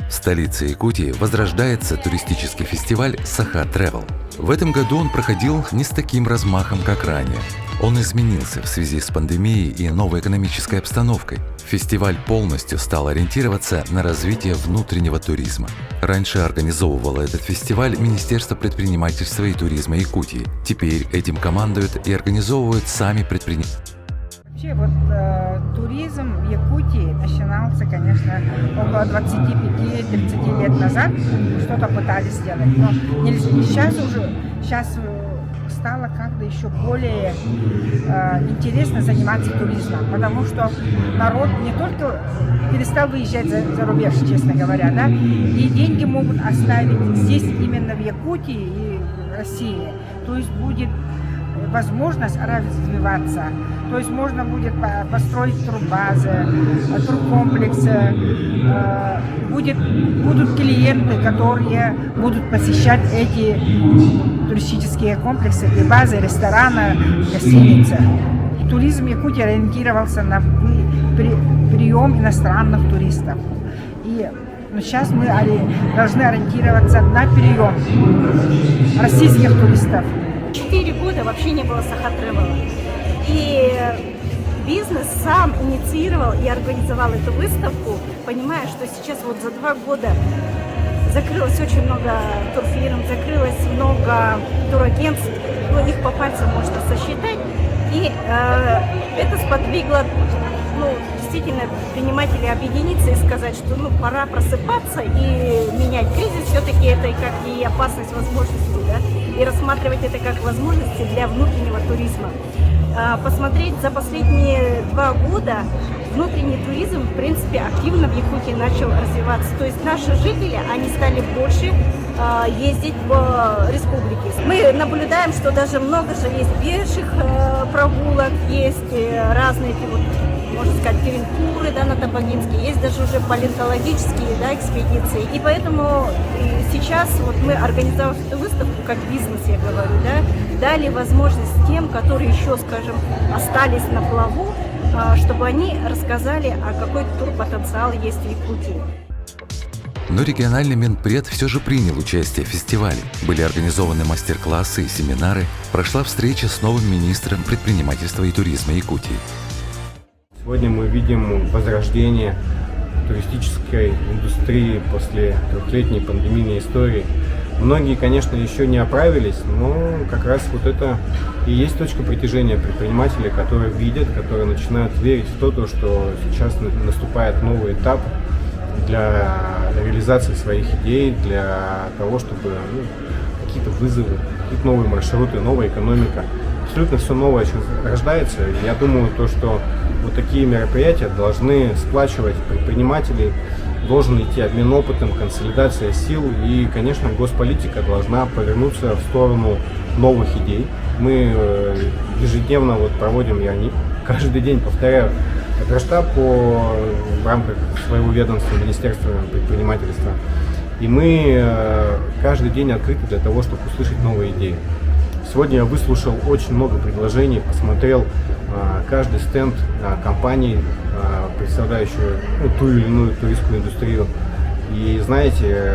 В столице Якутии возрождается туристический фестиваль «Саха Travel». В этом году он проходил не с таким размахом, как ранее. Он изменился в связи с пандемией и новой экономической обстановкой. Фестиваль полностью стал ориентироваться на развитие внутреннего туризма. Раньше организовывало этот фестиваль Министерство предпринимательства и туризма Якутии. Теперь этим командуют и организовывают сами предприниматели. Вообще туризм в Якутии начинался, конечно, около 25-30 лет назад. Что-то пытались сделать. Но сейчас стало как-то еще более интересно заниматься туризмом, потому что народ не только перестал выезжать за рубеж, честно говоря, да, и деньги могут оставить здесь, именно в Якутии и в России. То есть будет возможность развиваться. То есть можно будет построить турбазы, туркомплексы, будут клиенты, которые будут посещать эти туристические комплексы и базы, рестораны, гостиницы. Туризм Якутии ориентировался на прием иностранных туристов. Но сейчас мы должны ориентироваться на прием российских туристов. 4 года вообще не было Саха Travel. И бизнес сам инициировал и организовал эту выставку, понимая, что сейчас вот за 2 года закрылось очень много турфирм, закрылось много турагентств, их по пальцам можно сосчитать. И это сподвигло действительно предпринимателей объединиться и сказать, что пора просыпаться и менять кризис. Все-таки это как и опасность возможностей, да? И рассматривать это как возможности для внутреннего туризма. Посмотреть за последние 2 года внутренний туризм, в принципе, активно в Якутии начал развиваться. То есть наши жители, они стали больше ездить в республике. Мы наблюдаем, что даже много же есть пеших прогулок, есть разные, можно сказать, туры, да, на Табагинске, есть даже уже палеонтологические, да, экспедиции. И поэтому сейчас мы, организовав эту выставку, как бизнес, я говорю, да, дали возможность тем, которые еще, скажем, остались на плаву, чтобы они рассказали, какой турпотенциал есть в Якутии. Но региональный Минпред все же принял участие в фестивале. Были организованы мастер-классы и семинары, прошла встреча с новым министром предпринимательства и туризма Якутии. Сегодня мы видим возрождение туристической индустрии после 3-летней пандемийной истории. Многие, конечно, еще не оправились, но как раз вот это и есть точка притяжения предпринимателей, которые видят, которые начинают верить в то, что сейчас наступает новый этап для реализации своих идей, для того, чтобы какие-то вызовы, какие-то новые маршруты, новая экономика. Абсолютно все новое сейчас рождается. Я думаю, что вот такие мероприятия должны сплачивать предпринимателей, должен идти обмен опытом, консолидация сил и, конечно, госполитика должна повернуться в сторону новых идей. Мы ежедневно проводим, я каждый день повторяю, Гражштаб в рамках своего ведомства, Министерства предпринимательства. И мы каждый день открыты для того, чтобы услышать новые идеи. Сегодня я выслушал очень много предложений, посмотрел каждый стенд компаний, представляющую ту или иную туристскую индустрию. И знаете,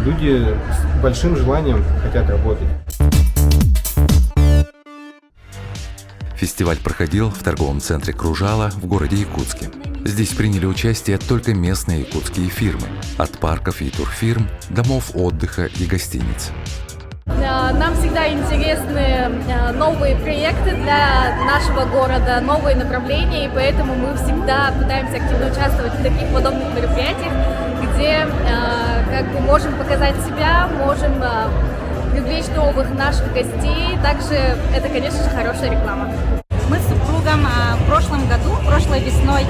люди с большим желанием хотят работать. Фестиваль проходил в торговом центре «Кружало» в городе Якутске. Здесь приняли участие только местные якутские фирмы, от парков и турфирм, домов отдыха и гостиниц. Нам всегда интересны новые проекты для нашего города, новые направления, и поэтому мы всегда пытаемся активно участвовать в таких подобных мероприятиях, где можем показать себя, можем привлечь новых наших гостей. Также это, конечно же, хорошая реклама. Мы с супругом прошлой весной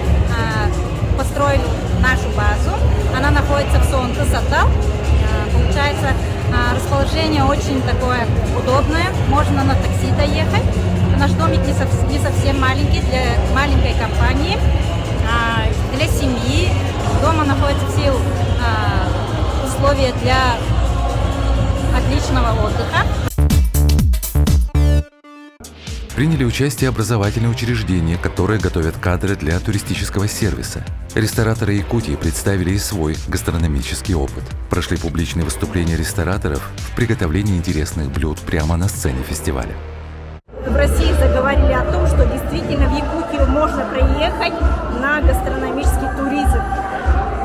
построили нашу базу. Она находится в Сон-Красотал. Получается, расположение очень такое удобное. Можно на такси доехать. Наш домик не совсем маленький, для маленькой компании, для семьи. Дома находятся все условия для отличного отдыха. Приняли участие образовательные учреждения, которые готовят кадры для туристического сервиса. Рестораторы Якутии представили и свой гастрономический опыт. Прошли публичные выступления рестораторов в приготовлении интересных блюд прямо на сцене фестиваля. В России заговорили о том, что действительно в Якутию можно приехать на гастрономический туризм,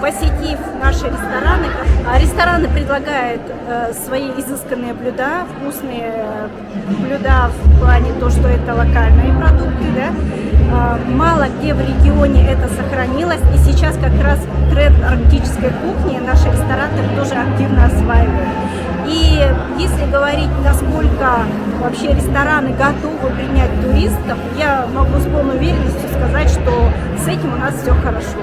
посетив наши рестораны. Рестораны предлагают свои изысканные блюда, вкусные блюда в плане то, что это локальные продукты. Да? Мало где в регионе это сохранилось, и сейчас как раз тренд арктической кухни наши рестораторы тоже активно осваивают. И если говорить, насколько вообще рестораны готовы принять туристов, я могу с полной уверенностью сказать, что с этим у нас все хорошо.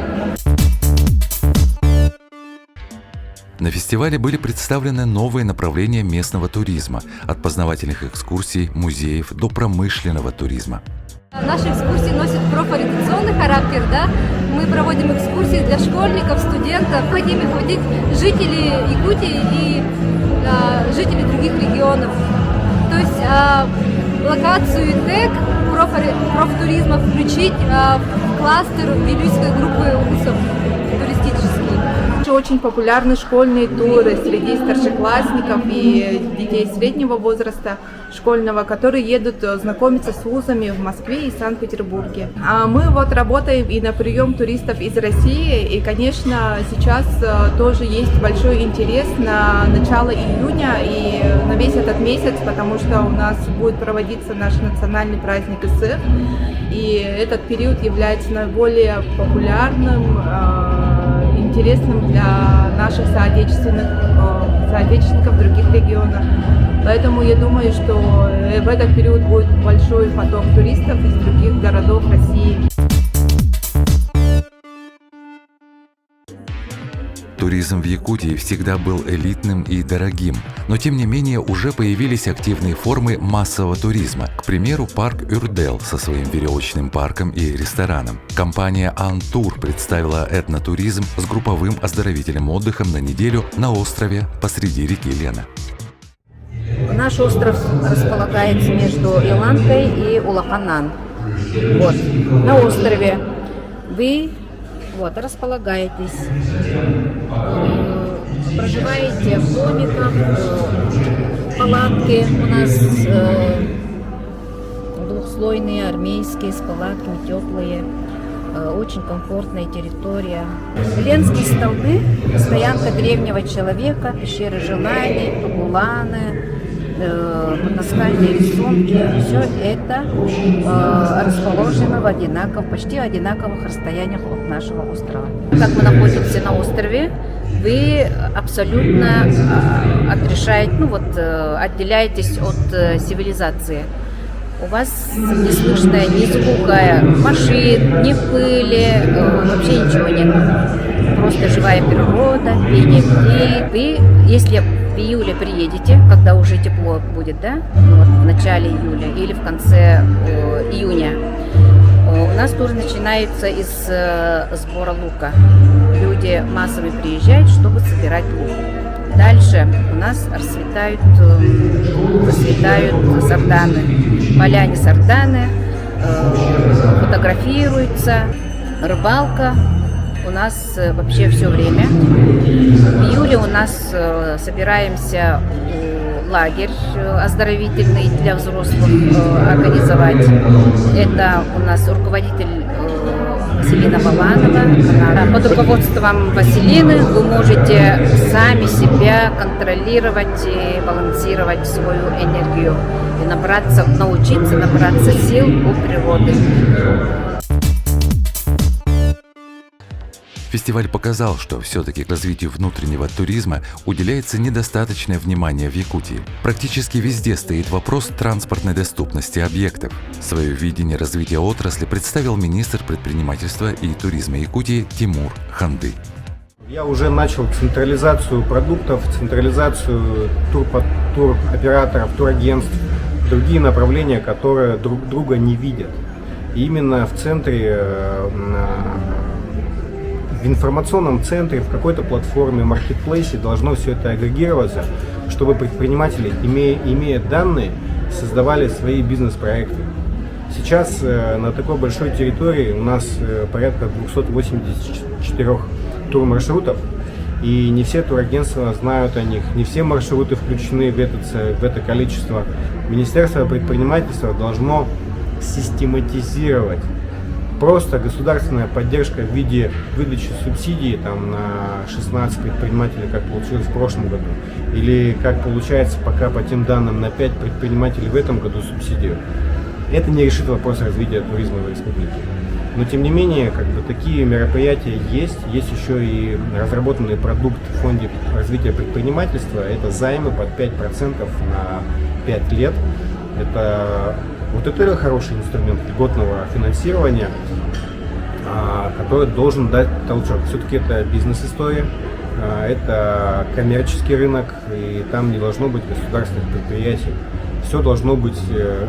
На фестивале были представлены новые направления местного туризма, от познавательных экскурсий, музеев до промышленного туризма. Наши экскурсии носят профориентационный характер, да? Мы проводим экскурсии для школьников, студентов, хотим их водить жителей Якутии и жителей других регионов. То есть локацию ИТЭК профтуризма включить в кластер Вилюйской группы вузов туристических. Очень популярны школьные туры среди старшеклассников и детей среднего возраста школьного, которые едут знакомиться с вузами в Москве и Санкт-Петербурге. А мы вот работаем и на прием туристов из России, и, конечно, сейчас тоже есть большой интерес на начало июня и на весь этот месяц, потому что у нас будет проводиться наш национальный праздник ИСЭФ, и этот период является наиболее популярным, интересным для наших соотечественников в других регионах. Поэтому я думаю, что в этот период будет большой поток туристов из других городов России. Туризм в Якутии всегда был элитным и дорогим, но тем не менее уже появились активные формы массового туризма. К примеру, парк Юрдел со своим веревочным парком и рестораном. Компания Антур представила этнотуризм с групповым оздоровительным отдыхом на неделю на острове посреди реки Лена. Наш остров располагается между Иланкой и Улаханан. Вот. На острове вы располагаетесь, проживаете в домиках, палатки у нас двухслойные, армейские, с палатками, теплые, очень комфортная территория. Ленские столбы, стоянка древнего человека, пещеры желаний, пагуланы, наскальные рисунки, все это расположено в почти одинаковых расстояниях от нашего острова. Как мы находимся на острове, вы абсолютно отделяетесь от цивилизации. У вас не слышно ни звука машин, ни пыли, вообще ничего нет. Просто живая природа, пение птиц. Вы, если в июле приедете, когда уже тепло будет, да, в начале июля или в конце июня, у нас тур начинается из сбора лука. Люди массово приезжают, чтобы собирать лук. Дальше у нас расцветают сарданы, поляне сарданы, фотографируются, рыбалка у нас вообще все время. В июле у нас собираемся лагерь оздоровительный для взрослых организовать. Это у нас руководитель Василина Баланова. Под руководством Василины вы можете сами себя контролировать и балансировать свою энергию и научиться набраться сил у природы. Фестиваль показал, что все-таки к развитию внутреннего туризма уделяется недостаточное внимание в Якутии. Практически везде стоит вопрос транспортной доступности объектов. Свое видение развития отрасли представил министр предпринимательства и туризма Якутии Тимур Ханды. Я уже начал централизацию продуктов, централизацию туроператоров, турагентств, другие направления, которые друг друга не видят. И именно в центре, в информационном центре, в какой-то платформе, маркетплейсе должно все это агрегироваться, чтобы предприниматели, имея данные, создавали свои бизнес-проекты. Сейчас на такой большой территории у нас порядка 284 турмаршрутов, и не все турагентства знают о них, не все маршруты включены в это количество. Министерство предпринимательства должно систематизировать. Просто государственная поддержка в виде выдачи субсидий там, на 16 предпринимателей, как получилось в прошлом году, или как получается пока по тем данным на 5 предпринимателей в этом году субсидию, это не решит вопрос развития туризма в республике. Но тем не менее, такие мероприятия есть. Есть еще и разработанный продукт в фонде развития предпринимательства. Это займы под 5% на 5 лет. Это хороший инструмент льготного финансирования, который должен дать толчок. Все-таки это бизнес-история, это коммерческий рынок, и там не должно быть государственных предприятий. Все должно быть,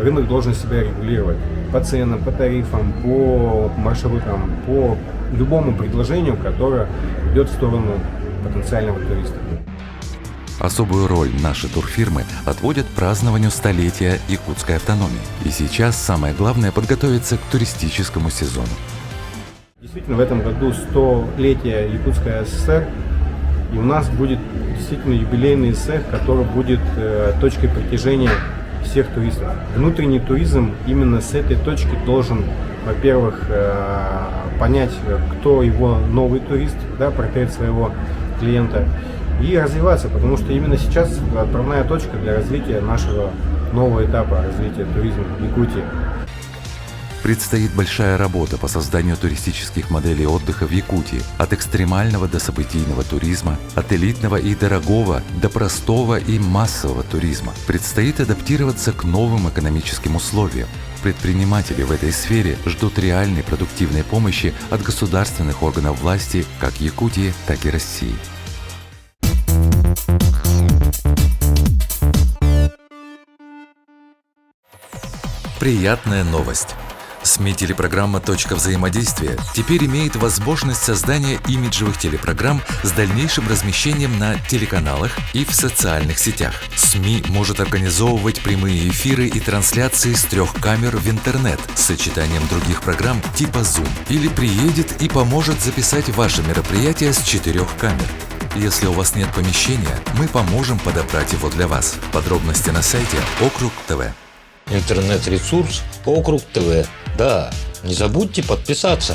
рынок должен себя регулировать по ценам, по тарифам, по маршрутам, по любому предложению, которое идет в сторону потенциального туриста. Особую роль наши турфирмы отводят празднованию столетия якутской автономии. И сейчас самое главное подготовиться к туристическому сезону. Действительно, в этом году 100-летие Якутской ССР, и у нас будет действительно юбилейный цех, который будет точкой притяжения всех туристов. Внутренний туризм именно с этой точки должен, во-первых, понять, кто его новый турист, портрет своего клиента, и развиваться, потому что именно сейчас отправная точка для развития нашего нового этапа развития туризма в Якутии. Предстоит большая работа по созданию туристических моделей отдыха в Якутии, от экстремального до событийного туризма, от элитного и дорогого до простого и массового туризма. Предстоит адаптироваться к новым экономическим условиям. Предприниматели в этой сфере ждут реальной продуктивной помощи от государственных органов власти как Якутии, так и России. Приятная новость. СМИ телепрограмма «Точка взаимодействия» теперь имеет возможность создания имиджевых телепрограмм с дальнейшим размещением на телеканалах и в социальных сетях. СМИ может организовывать прямые эфиры и трансляции с 3 камер в интернет с сочетанием других программ типа Zoom, или приедет и поможет записать ваше мероприятие с 4 камер. Если у вас нет помещения, мы поможем подобрать его для вас. Подробности на сайте Округ ТВ. Интернет-ресурс Округ ТВ. Да, не забудьте подписаться.